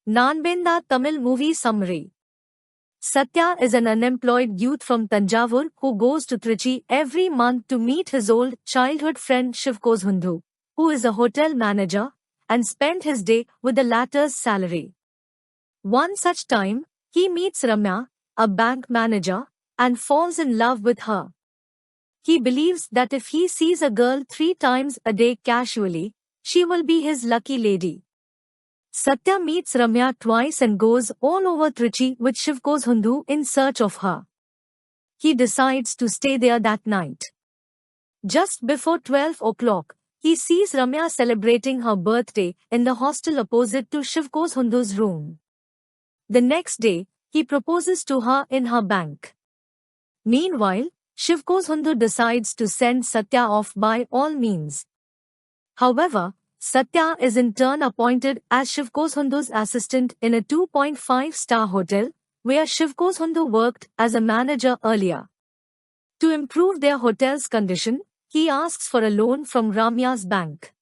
Nanbenda Tamil movie summary. Satya is an unemployed youth from Tanjavur who goes to Trichy every month to meet his old childhood friend Shivkozhundu, who is a hotel manager, and spend his day with the latter's salary. One such time, he meets Ramya, a bank manager, and falls in love with her. He believes that if he sees a girl 3 times a day casually, she will be his lucky lady. Satya meets Ramya twice and goes all over Trichy with Shivkozhundu in search of her. He decides to stay there that night. Just before 12 o'clock, he sees Ramya celebrating her birthday in the hostel opposite to Shivkozhundu's room. The next day, he proposes to her in her bank. Meanwhile, Shivkozhundu decides to send Satya off by all means. However, Satya is in turn appointed as Shivkozhundu's assistant in a 2.5-star hotel, where Shivkozhundu worked as a manager earlier. To improve their hotel's condition, he asks for a loan from Ramya's bank.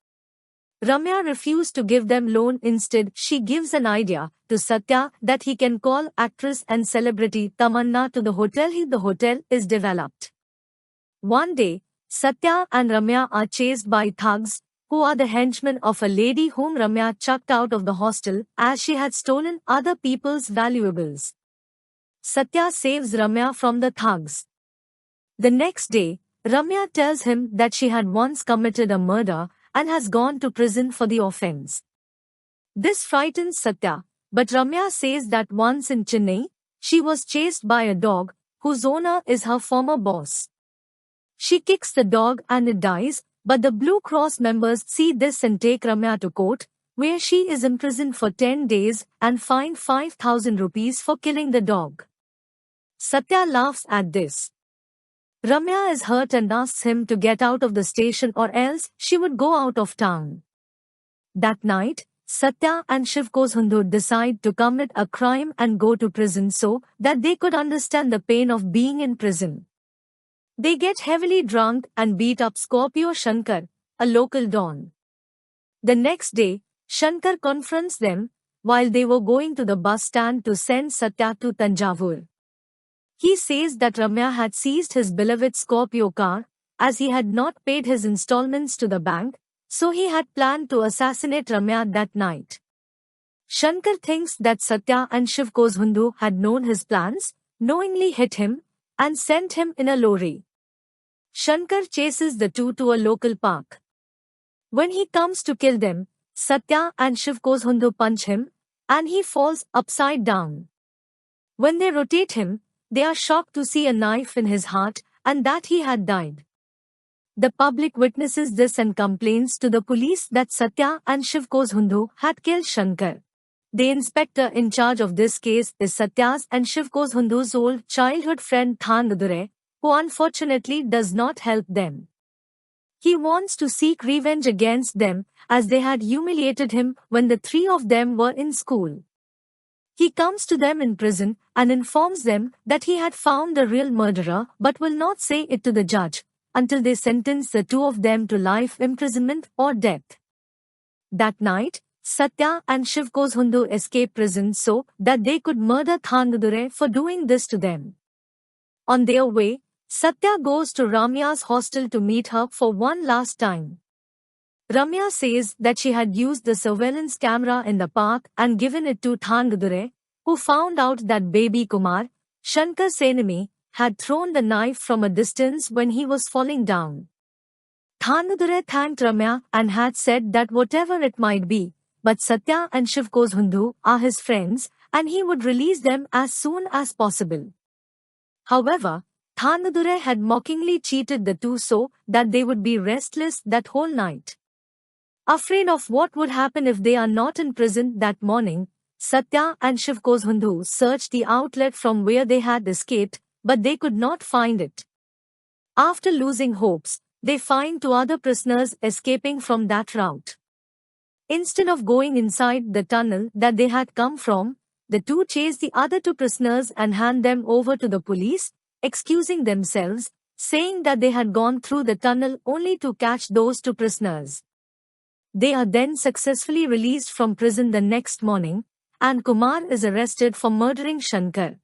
Ramya refused to give them loan. Instead, she gives an idea to Satya that he can call actress and celebrity Tamanna to the hotel if the hotel is developed. One day, Satya and Ramya are chased by thugs, who are the henchmen of a lady whom Ramya chucked out of the hostel as she had stolen other people's valuables. Satya saves Ramya from the thugs. The next day, Ramya tells him that she had once committed a murder and has gone to prison for the offense. This frightens Satya, but Ramya says that once in Chennai, she was chased by a dog, whose owner is her former boss. She kicks the dog and it dies, but the Blue Cross members see this and take Ramya to court, where she is imprisoned for 10 days and fined 5,000 rupees for killing the dog. Satya laughs at this. Ramya is hurt and asks him to get out of the station or else she would go out of town. That night, Satya and Shivkozhundu decide to commit a crime and go to prison so that they could understand the pain of being in prison. They get heavily drunk and beat up Scorpio Shankar, a local don. The next day, Shankar confronts them while they were going to the bus stand to send Satya to Tanjavur. He says that Ramya had seized his beloved Scorpio car, as he had not paid his installments to the bank, so he had planned to assassinate Ramya that night. Shankar thinks that Satya and Shivkozhundu had known his plans, knowingly hit him, and sent him in a lorry. Shankar chases the two to a local park. When he comes to kill them, Satya and Shivkozhundu punch him, and he falls upside down. When they rotate him, they are shocked to see a knife in his heart and that he had died. The public witnesses this and complains to the police that Satya and Shivkozhundu had killed Shankar. The inspector in charge of this case is Satya's and Shivkozhundu's old childhood friend Thandadure, who unfortunately does not help them. He wants to seek revenge against them as they had humiliated him when the three of them were in school. He comes to them in prison and informs them that he had found the real murderer but will not say it to the judge until they sentence the two of them to life imprisonment or death. That night, Satya and Shivkozhundu escape prison so that they could murder Thandadure for doing this to them. On their way, Satya goes to Ramya's hostel to meet her for one last time. Ramya says that she had used the surveillance camera in the park and given it to Thandadure, who found out that baby Kumar, Shankar's enemy, had thrown the knife from a distance when he was falling down. Thandadure thanked Ramya and had said that whatever it might be, but Satya and Shivkozhundu are his friends and he would release them as soon as possible. However, Thandadure had mockingly cheated the two so that they would be restless that whole night. Afraid of what would happen if they are not in prison that morning, Satya and Shivkozhundu searched the outlet from where they had escaped, but they could not find it. After losing hopes, they find two other prisoners escaping from that route. Instead of going inside the tunnel that they had come from, the two chase the other two prisoners and hand them over to the police, excusing themselves, saying that they had gone through the tunnel only to catch those two prisoners. They are then successfully released from prison the next morning, and Kumar is arrested for murdering Shankar.